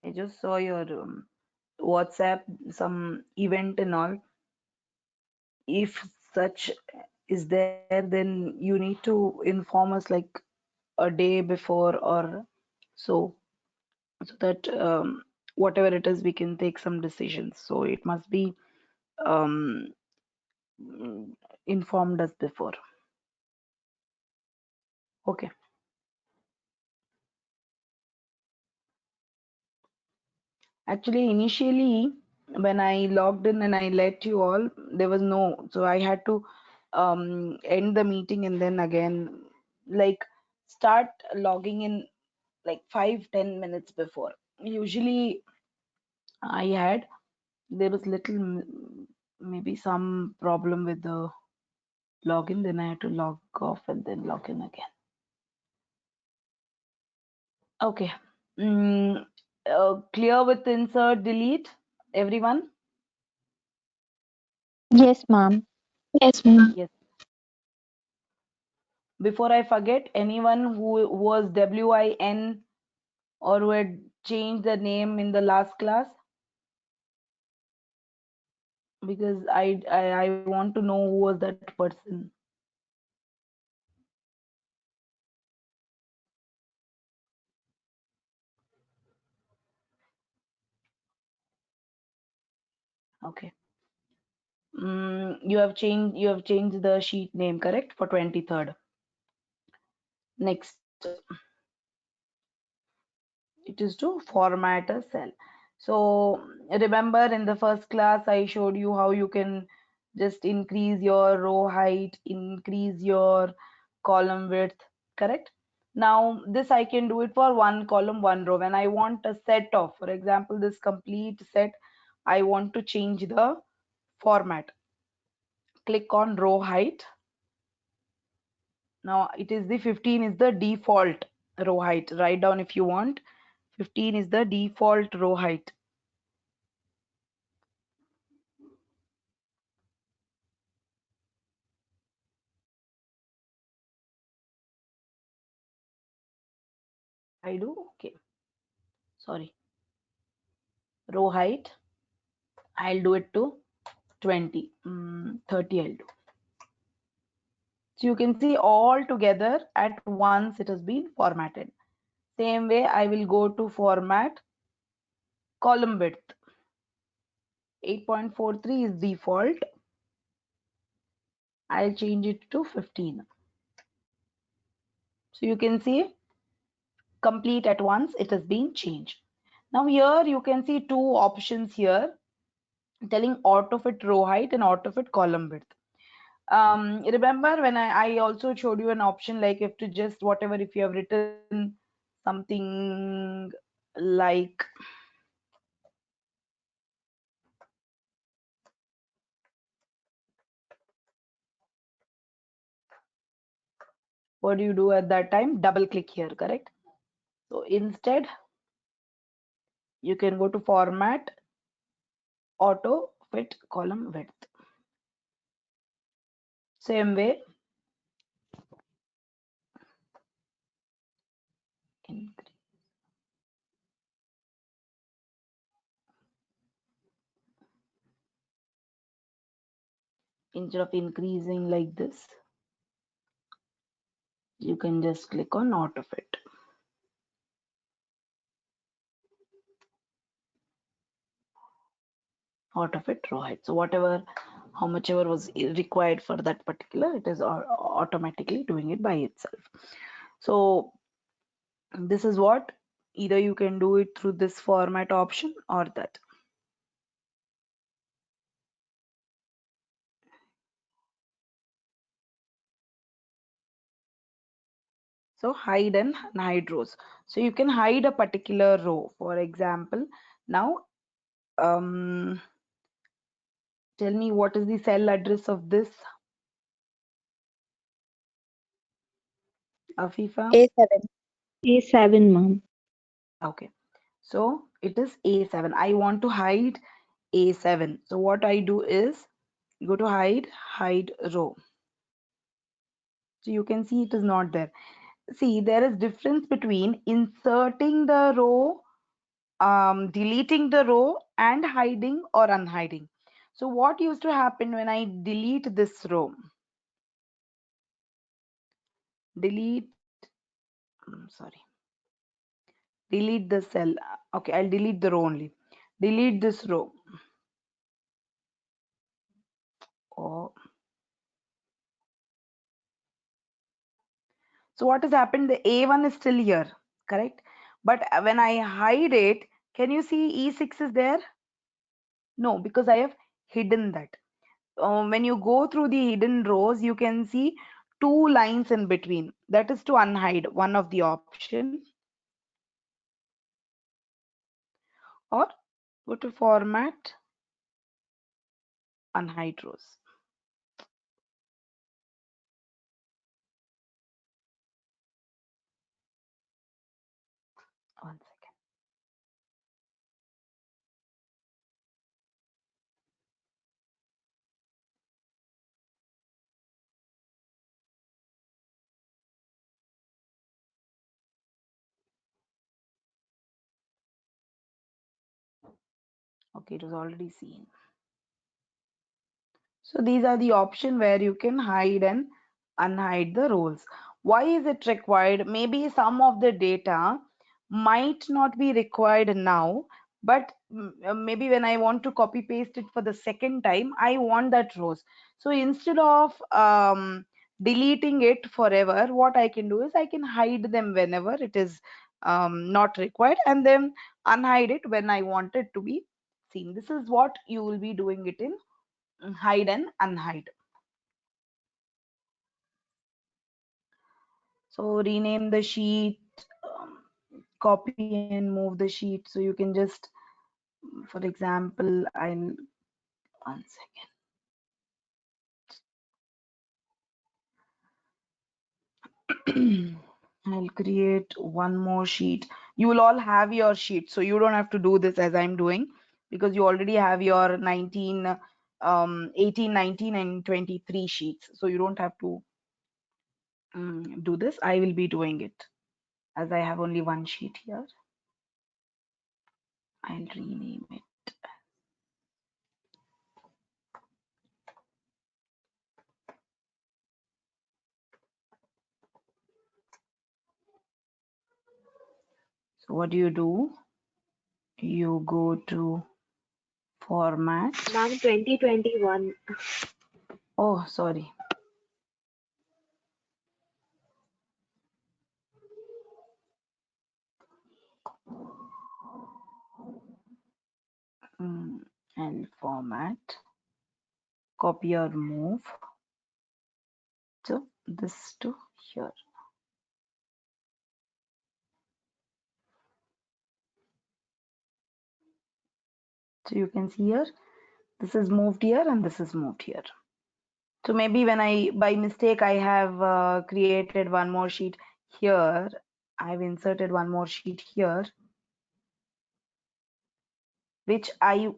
I just saw your WhatsApp, some event and all. If such is there, then you need to inform us like a day before or so, so that whatever it is, we can take some decisions. So it must be um, informed us before. Okay. Actually, initially, when I logged in and I let you all, there was no, so I had to end the meeting and then again, like, start logging in like 5-10 minutes before. Usually, I had, there was little, maybe some problem with the login, then I had to log off and then log in again. Okay. Mm, clear with insert, delete, everyone? Yes, ma'am. Yes, ma'am. Yes. Before I forget, anyone who was WIN or who had changed the name in the last class? Because I want to know who was that person. Okay. You have changed the sheet name, correct, for 23rd. Next, it is to format a cell. So remember in the first class I showed you how you can just increase your row height, increase your column width, correct? Now this I can do it for one column, one row. When I want a set of, for example, this complete set, I want to change the format. Click on row height. Now it is the 15 is the default row height. Write down if you want. 15 is the default row height. I do, okay. Sorry. Row height, I'll do it to 20. 30 I'll do. So you can see all together at once it has been formatted. Same way I will go to format column width. 8.43 is default. I'll change it to 15. So you can see complete at once it has been changed. Now here you can see two options here telling auto fit row height and auto fit column width. Remember when I also showed you an option like if to just whatever, if you have written something like what do you do at that time? Double click here, correct? So instead you can go to format auto fit column width. Same way, increase. Instead of increasing like this, you can just click on auto fit. Auto fit row height. So whatever, how much ever was required for that particular, it is automatically doing it by itself. So this is what, either you can do it through this format option or that. So hide and hide rows. So you can hide a particular row. For example, now tell me what is the cell address of this, Afifa? A7. A7, ma'am. Okay, so it is A7. I want to hide A7. So what I do is go to hide row. So you can see it is not there. See, there is difference between inserting the row, deleting the row, and hiding or unhiding. So what used to happen when I delete this row? Delete, sorry, delete the cell. Okay, I'll delete the row only. Delete this row. Oh. So what has happened? The A1 is still here, correct? But when I hide it, can you see E6 is there? No, because I have hidden that. When you go through the hidden rows, you can see two lines in between. That is to unhide, one of the option. Or go to format, unhide rows. One second. Okay, it was already seen. So these are the option where you can hide and unhide the rows. Why is it required? Maybe some of the data might not be required now, but maybe when I want to copy paste it for the second time, I want that rows. So instead of deleting it forever, what I can do is I can hide them whenever it is not required, and then unhide it when I want it to be seen. This is what you will be doing it in hide and unhide. So rename the sheet, copy and move the sheet. So you can just, for example, I'll, one second. I'll create one more sheet. You will all have your sheet, so you don't have to do this as I'm doing, because you already have your 19, 18, 19 and 23 sheets. So you don't have to do this. I will be doing it as I have only one sheet here. I'll rename it. So what do? You go to format. Ma'am, 2021. Oh, sorry. And format, copy or move to this to here. So you can see here, this is moved here and this is moved here. So maybe when I, by mistake, I have created one more sheet here. I've inserted one more sheet here, which I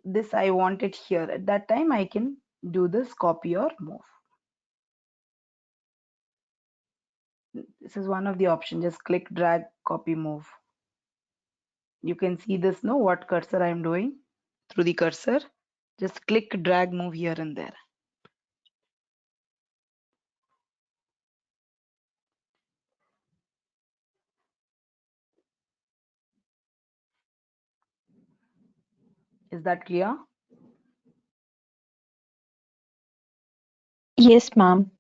wanted here. At that time, I can do this copy or move. This is one of the options. Just click, drag, copy, move. You can see this, no, what cursor I'm doing through the cursor. Just click, drag, move here and there. Is that clear? Yes, ma'am.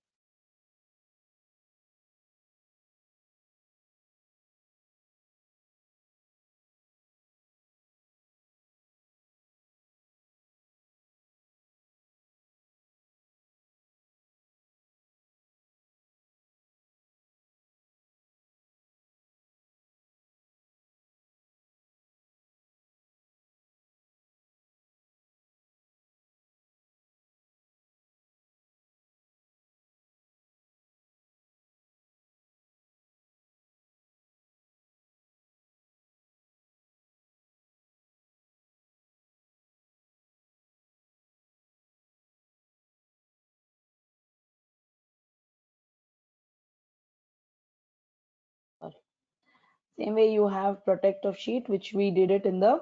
Same way you have protect of sheet, which we did it in the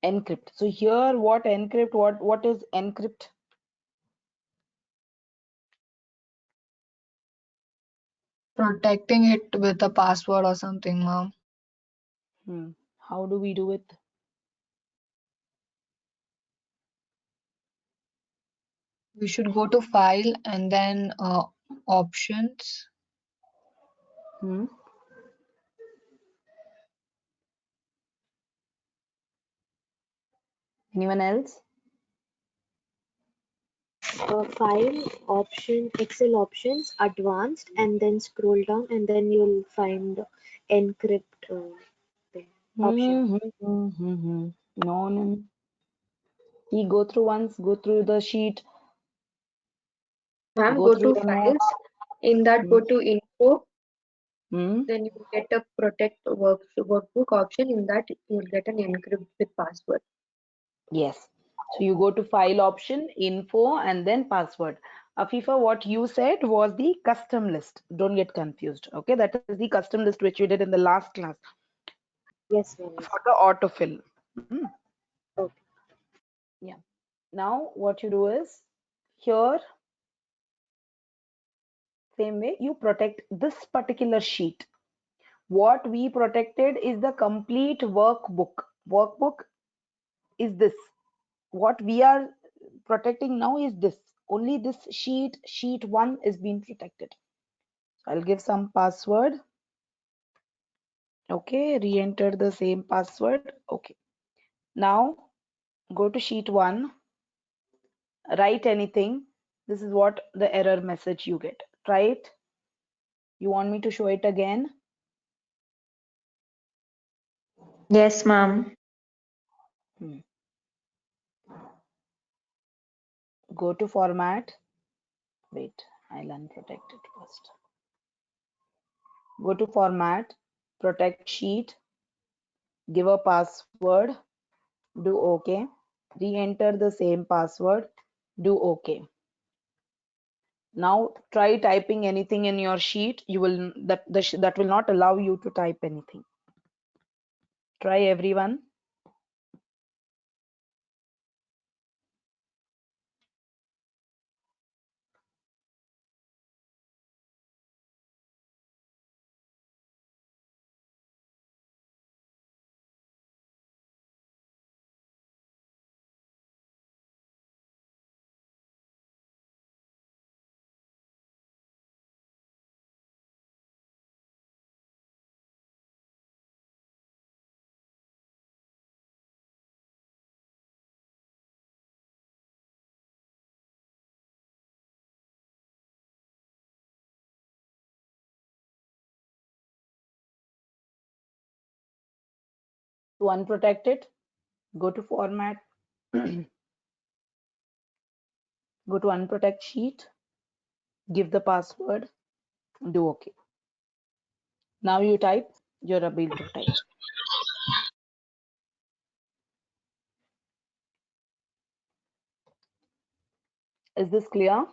encrypt. So here, what encrypt? What is encrypt? Protecting it with a password or something, ma'am. How do we do it? We should go to file and then options. Anyone else? File, option, Excel options, advanced, and then scroll down, and then you'll find encrypt there, option. No. You go through once, go through the sheet, Ma'am, go go through to the note. files. In that, go to info. Hmm. Then you will get a protect workbook option. In that, you'll get an encrypt with password. Yes. So you go to file option, info, and then password. Afifa, what you said was the custom list. Don't get confused. Okay, that is the custom list which we did in the last class. Yes, ma'am. For the autofill. Okay. Yeah. Now what you do is here, same way you protect this particular sheet. What we protected is the complete workbook. Workbook is this. What we are protecting now is this. Only this sheet 1 is being protected. I'll give some password. Okay, re-enter the same password. Okay. Now go to sheet 1, write anything. This is what the error message you get. Try it. You want me to show it again? Yes, ma'am. Hmm. Go to format. Wait, I'll unprotect it first. Go to format, protect sheet, give a password, do OK. Re-enter the same password, do OK. Now try typing anything in your sheet. You will that will not allow you to type anything. Try everyone. To unprotect it, go to format, go to unprotect sheet, give the password, do OK. Now you type, you're able to type. Is this clear?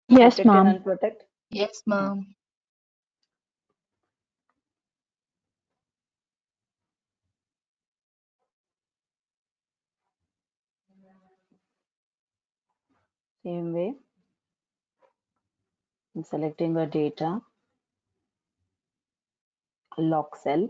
Yes, Protect and ma'am. unprotect. Yes, ma'am. Same way. I'm selecting the data, lock cell.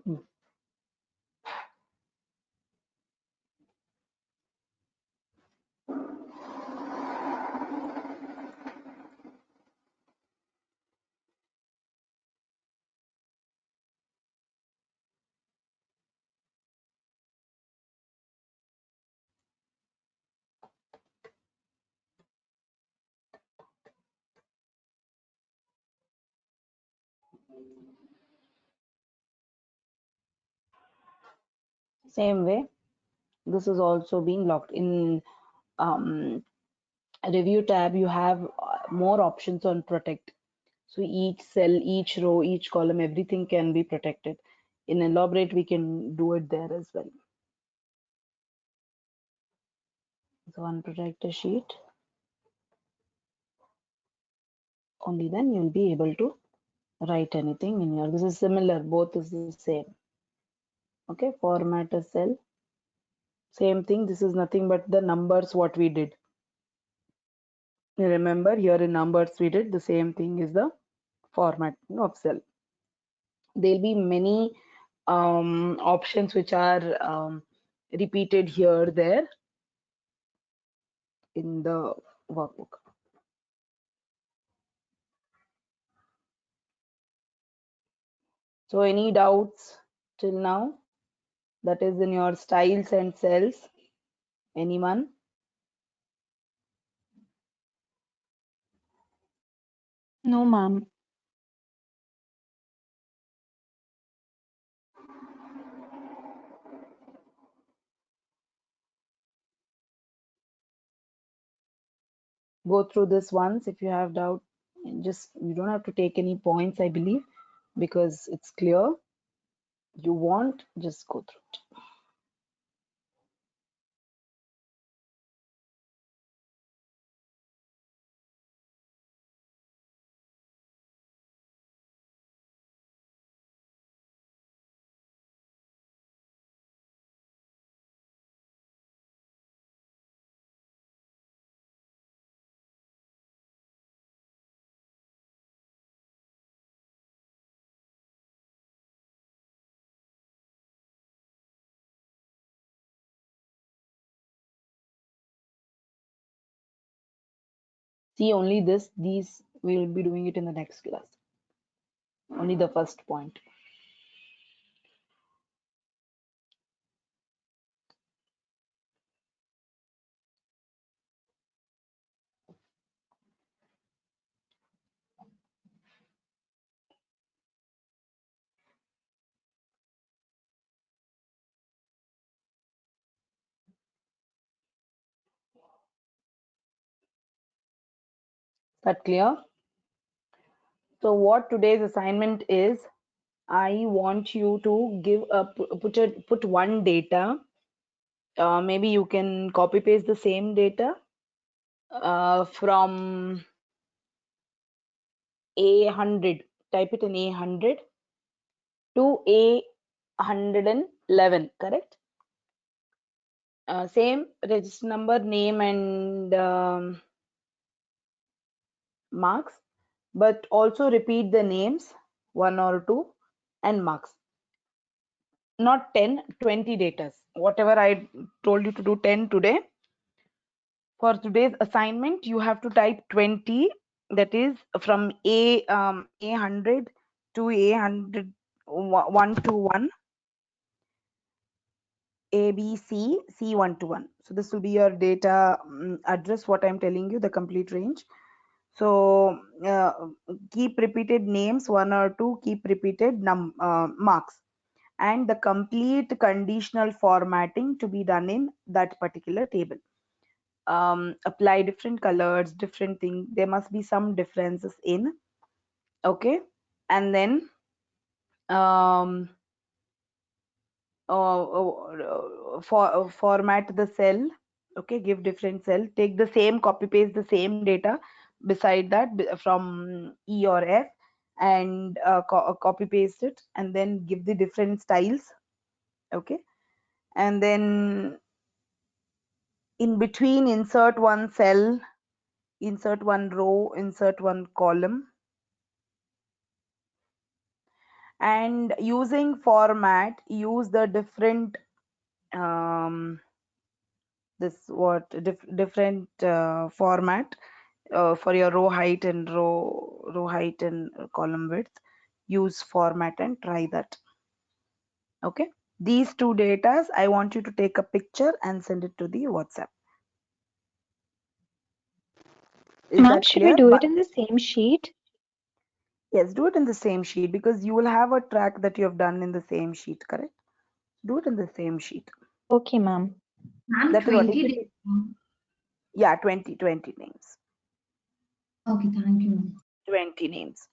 Hmm. Same way, this is also being locked. In review tab, you have more options on protect. So each cell, each row, each column, everything can be protected. In elaborate, we can do it there as well. So unprotect the sheet. Only then you'll be able to write anything in your. This is similar, both is the same. Okay, format a cell. Same thing. This is nothing but the numbers what we did. Remember here in numbers we did the same thing is the format of cell. There'll be many options which are repeated here there in the workbook. So any doubts till now? That is in your styles and cells. Anyone? No, ma'am. Go through this once. If you have doubt, just you don't have to take any points, I believe, because it's clear. You want, just go through it. See, only these we will be doing it in the next class. Only the first point. That clear? So what today's assignment is, I want you to give a put one data. Maybe you can copy paste the same data from A100. Type it in A100 to A111. Correct? Same register number, name, and marks, but also repeat the names, 1 or 2, and marks. Not 10, 20 datas. Whatever I told you to do 10 today. For today's assignment, you have to type 20. That is from A100 to A100 1 to 1, A, B, C, C 1 to 1. So this will be your data address, what I'm telling you, the complete range. So keep repeated names, 1 or 2, keep repeated marks, and the complete conditional formatting to be done in that particular table. Apply different colors, different things. There must be some differences in. Okay, and then format the cell. Okay, give different cell. Take the same, copy paste the same data beside that from E or F, and copy paste it, and then give the different styles. Okay, and then in between insert one cell, insert one row, insert one column, and using format, use the different different format for your row height and row height and column width. Use format and try that. Okay, these two datas I want you to take a picture and send it to the WhatsApp. Is Ma'am, that should we clear? do it in the same sheet? Yes, do it in the same sheet, because you will have a track that you have done in the same sheet. Correct? Do it in the same sheet. Okay, ma'am. Ma'am, That is what 20 is days. yeah, 20 names. Okay, thank you. 20 names.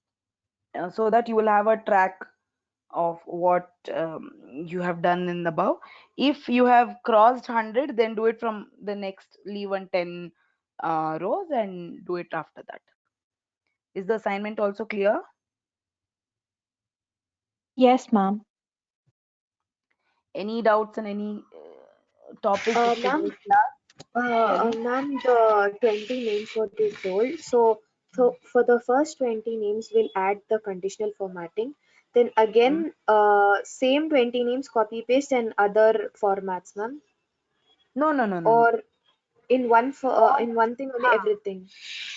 So that you will have a track of what you have done in the above. If you have crossed 100, then do it from the next, leave on 10 rows and do it after that. Is the assignment also clear? Yes, ma'am. Any doubts on any topic of Ma'am, today's class? Tell me. ma'am, the 20 names what you told. So for the first 20 names, we'll add the conditional formatting. Then again, same 20 names, copy paste and other formats, ma'am. No. Or All, in one thing only everything.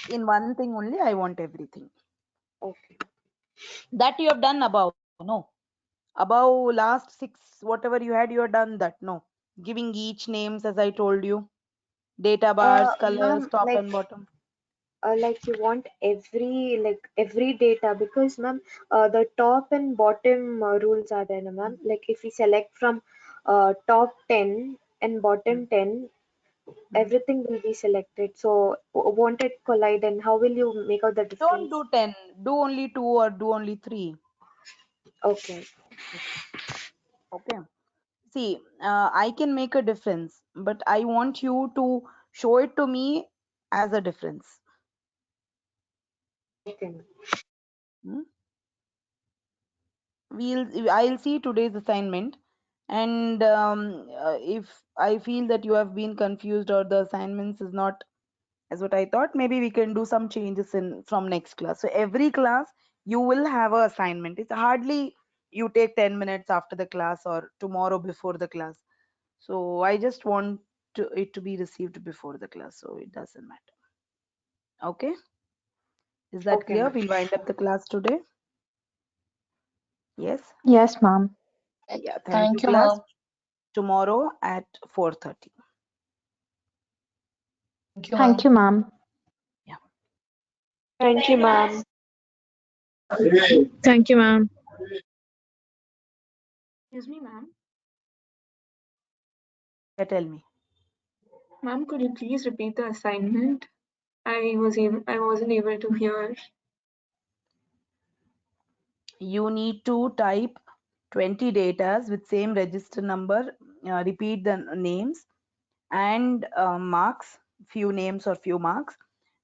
in one thing only, I want everything. Okay. That you have done above. No. Above last 6, whatever you had, you have done that. No. Giving each names as I told you. Data bars, colors, Ma'am, top and bottom. like you want every data, because ma'am, the top and bottom rules are there, no, ma'am. Like if we select from top 10 and bottom 10, everything will be selected. So won't it collide, and how will you make out the Don't difference? do 10, do only 2 or do only 3. Okay. Okay. See, I can make a difference, but I want you to show it to me as a difference. Okay. Hmm? I'll see today's assignment, and if I feel that you have been confused or the assignments is not as what I thought, maybe we can do some changes in from next class. So every class you will have a assignment. It's hardly you take 10 minutes after the class or tomorrow before the class. So I just want it to be received before the class, so it doesn't matter. Okay, is that Okay, clear? ma'am. We'll wind up the class today. Yes. Yes, ma'am. Yeah, thank you, Thank you, class. ma'am. Tomorrow at 4:30. Thank you, Thank ma'am. you, ma'am. Yeah. Thank you, ma'am. Thank you, ma'am. Excuse me, ma'am. Yeah, tell me. Ma'am, could you please repeat the assignment? I wasn't able to hear. You need to type 20 datas with same register number, repeat the names and marks, few names or few marks,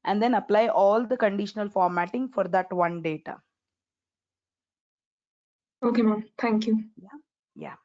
and then apply all the conditional formatting for that one data. Okay, ma'am. Thank you. Yeah.